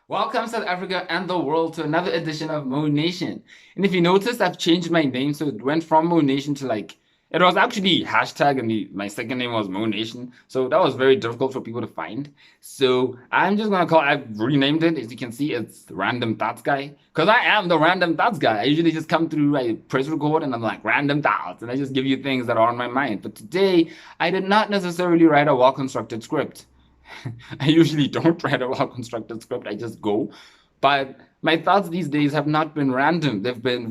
Welcome, South Africa and the world, to another edition of Mo Nation. And if you notice, I've changed my name, so it went from Mo Nation to it was actually hashtag, and my second name was Mo Nation. So that was very difficult for people to find. So I'm just gonna I've renamed it. As you can see, it's Random Thoughts Guy, because I am the Random Thoughts Guy. I usually just come through, I press record, and I'm like, random thoughts, and I just give you things that are on my mind. But today, I did not necessarily write a well constructed script. I usually don't write a well-constructed script. I just go. But my thoughts these days have not been random. They've been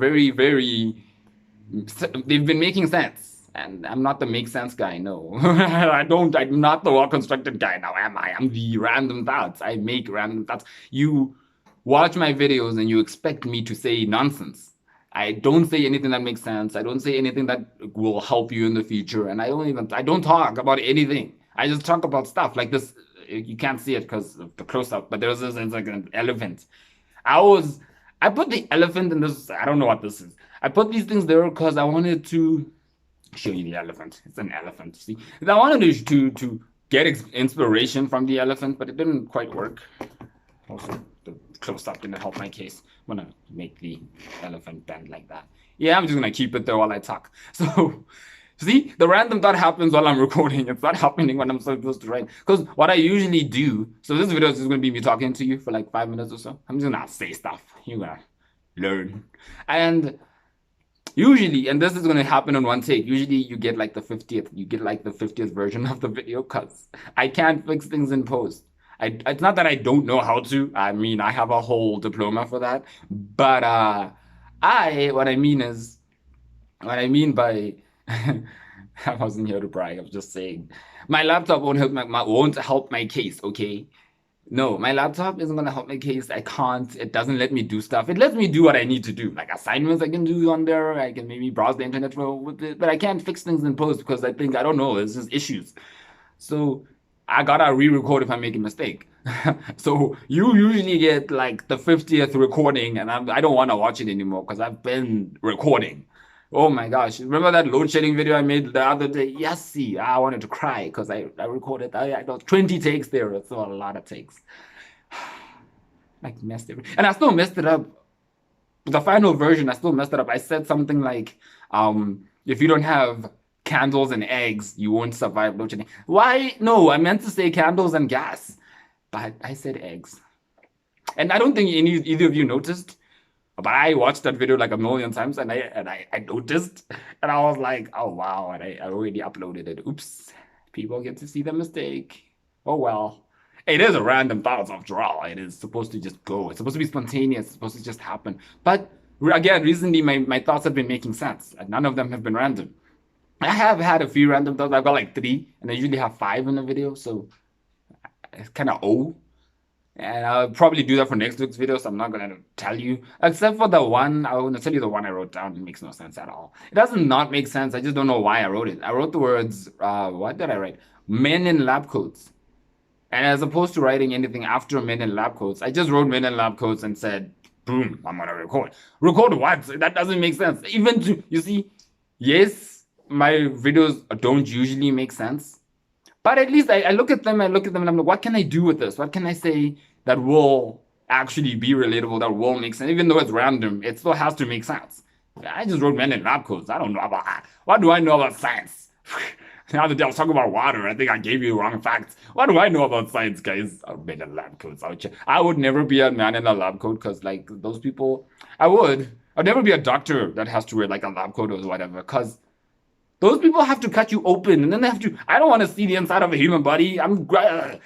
they've been making sense. And I'm not the make sense guy, no. I'm not the well-constructed guy now, am I? I'm the random thoughts. I make random thoughts. You watch my videos and you expect me to say nonsense. I don't say anything that makes sense. I don't say anything that will help you in the future. And I don't talk about anything. I just talk about stuff like this. You can't see it because of the close up, but it's like an elephant. I was, I put the elephant in this. I don't know what this is. I put these things there because I wanted to show you the elephant. It's an elephant. See, I wanted to get inspiration from the elephant, but it didn't quite work. Also, the close up didn't help my case. I'm gonna make the elephant bend like that. Yeah, I'm just gonna keep it there while I talk. So, see, the random thought happens while I'm recording. It's not happening when I'm supposed to write. Because what I usually do, so this video is just gonna be me talking to you for like 5 minutes or so. I'm just gonna say stuff. You're gonna learn. And usually, and this is gonna happen in one take. Usually you get like the 50th version of the video because I can't fix things in post. It's not that I don't know how to. I mean, I have a whole diploma for that. But what I mean is, what I mean by I wasn't here to brag. I was just saying my laptop won't help my case. Okay, no, my laptop isn't gonna help my case. I can't. It doesn't let me do stuff. It lets me do what I need to do, like assignments I can do on there. I can maybe browse the internet with it, but I can't fix things in post because I don't know. There's just issues. So I gotta re-record if I make a mistake. So you usually get like the 50th recording, and I don't want to watch it anymore because I've been recording. Oh my gosh. Remember that load shedding video I made the other day? Yes, see, I wanted to cry because I recorded I got 20 takes there. That's a lot of takes. Like messed it. And I still messed it up. The final version, I still messed it up. I said something like, if you don't have candles and eggs, you won't survive load shedding. Why? No, I meant to say candles and gas, but I said eggs. And I don't think either of you noticed, but I watched that video like a million times, and I noticed, and I was like, oh wow, and I already uploaded it. Oops, people get to see the mistake. Oh well. It is a random thought after all. It is supposed to just go. It's supposed to be spontaneous. It's supposed to just happen. But again, recently my thoughts have been making sense. None of them have been random. I have had a few random thoughts. I've got like three, and I usually have five in a video, so it's kind of old. And I'll probably do that for next week's video, so I'm not gonna tell you. Except for the one, I want to tell you the one I wrote down. It makes no sense at all. It doesn't not make sense. I just don't know why I wrote it. I wrote the words, what did I write? Men in lab coats. And as opposed to writing anything after men in lab coats, I just wrote men in lab coats and said, boom, I'm gonna record. Record what? That doesn't make sense. Even to, you see, yes, my videos don't usually make sense. But at least I look at them, and I'm like, what can I do with this? What can I say that will actually be relatable, that will make sense? Even though it's random, it still has to make sense. I just wrote men in lab coats. I don't know about that. What do I know about science? The other day I was talking about water. I think I gave you the wrong facts. What do I know about science, guys? Men in lab coats. I would never be a man in a lab coat because, like, those people, I'd never be a doctor that has to wear like a lab coat or whatever because those people have to cut you open, and then they have to. I don't want to see the inside of a human body.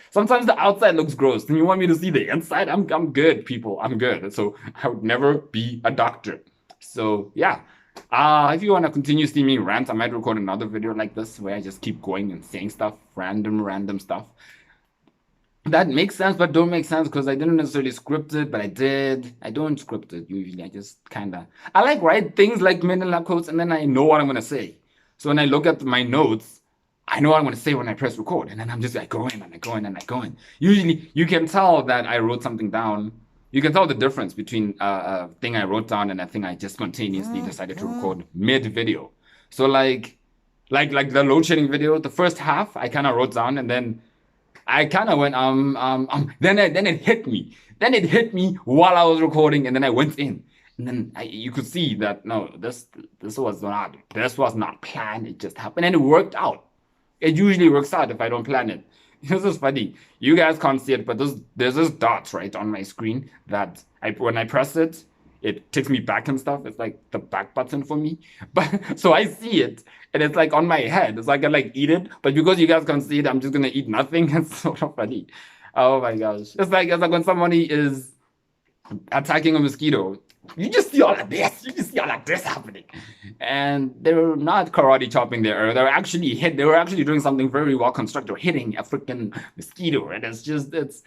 Sometimes the outside looks gross, and you want me to see the inside. I'm good, people. I'm good. So I would never be a doctor. So yeah. If you want to continue seeing me rant, I might record another video like this where I just keep going and saying stuff, random stuff. That makes sense, but don't make sense because I didn't necessarily script it, but I did. I don't script it usually. I just I like write things like men in lab quotes, and then I know what I'm gonna say. So when I look at my notes, I know what I'm gonna say when I press record, and then I'm just like going and I go and I go in. Usually, you can tell that I wrote something down. You can tell the difference between a thing I wrote down and a thing I just spontaneously decided to record mid video. So like the load shedding video, the first half I kind of wrote down, and then I kind of went then it hit me. Then it hit me while I was recording, and then I went in. And then you could see that no, this was not planned. It just happened, and it worked out. It usually works out if I don't plan it. This is funny. You guys can't see it, but there's this dots right on my screen that when I press it, it takes me back and stuff. It's like the back button for me. But so I see it, and it's like on my head. It's like I like eat it, but because you guys can't see it, I'm just gonna eat nothing. It's sort of funny. Oh my gosh. It's like when somebody is attacking a mosquito. You just see all of this. You just see all of this happening. And they're not karate chopping there. They were actually doing something very well constructed, hitting a freaking mosquito. And it's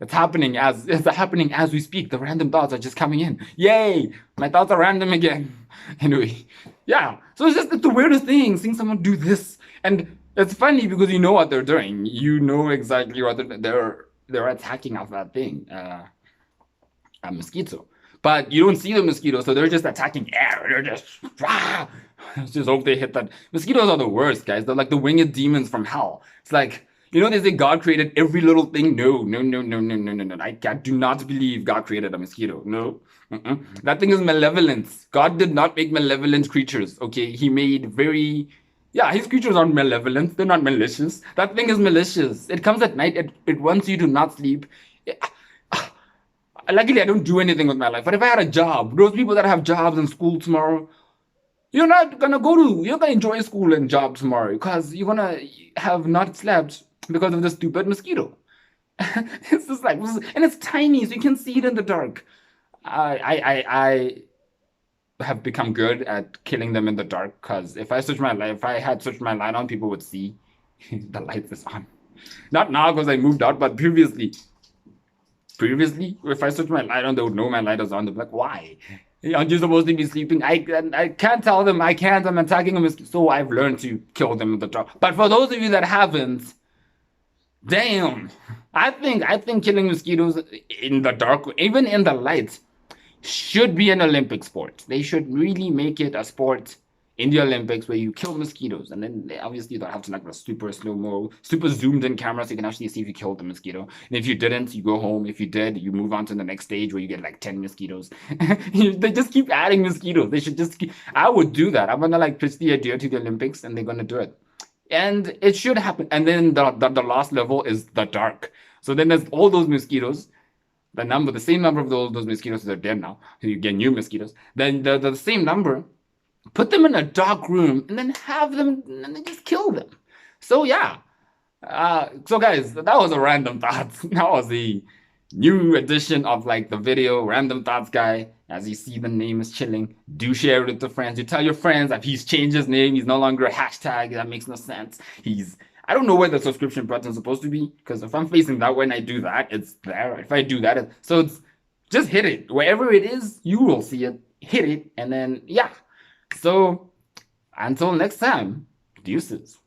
happening as we speak. The random thoughts are just coming in. Yay! My thoughts are random again. Anyway, yeah. So it's the weirdest thing, seeing someone do this. And it's funny because you know what they're doing. You know exactly what they're attacking off that thing. A mosquito. But you don't see the mosquito, so they're just attacking air. They're just, rah! Just hope they hit that. Mosquitoes are the worst, guys. They're like the winged demons from hell. It's like, they say God created every little thing. No, no, no, no, no, no, no, no. I do not believe God created a mosquito. No. That thing is malevolence. God did not make malevolent creatures, okay? He made his creatures aren't malevolent. They're not malicious. That thing is malicious. It comes at night. It wants you to not sleep. Luckily, I don't do anything with my life. But if I had a job, those people that have jobs in school tomorrow, you're gonna enjoy school and job tomorrow because you're gonna have not slept because of the stupid mosquito. It's just like, and it's tiny, so you can see it in the dark. I have become good at killing them in the dark because if I had switched my light on, people would see the light is on. Not now because I moved out, but previously, if I switch my light on, they would know my light is on. They'd be like, why? Aren't you supposed to be sleeping? I can't tell them. I'm attacking them. So I've learned to kill them in the dark. But for those of you that haven't, damn. I think killing mosquitoes in the dark, even in the light, should be an Olympic sport. They should really make it a sport in the Olympics where you kill mosquitoes, and then obviously you don't have to like a super slow-mo, super zoomed in camera so you can actually see if you killed the mosquito. And if you didn't, you go home. If you did, you move on to the next stage where you get like 10 mosquitoes. They just keep adding mosquitoes. They should just keep. I would do that. I'm gonna like pitch the idea to the Olympics, and they're gonna do it. And it should happen. And then the last level is the dark. So then there's all those mosquitoes. The same number of those mosquitoes are dead now. So you get new mosquitoes. Then the same number. Put them in a dark room and then and then just kill them. So yeah. So guys, that was a random thoughts. That was the new edition of like the video random thoughts guy. As you see, the name is chilling. Do share it with the friends. You tell your friends that he's changed his name. He's no longer a hashtag. That makes no sense. I don't know where the subscription button is supposed to be because if I'm facing that way and I do that, it's there. If I do that, just hit it. Wherever it is, you will see it. Hit it, and then yeah. So, until next time, deuces.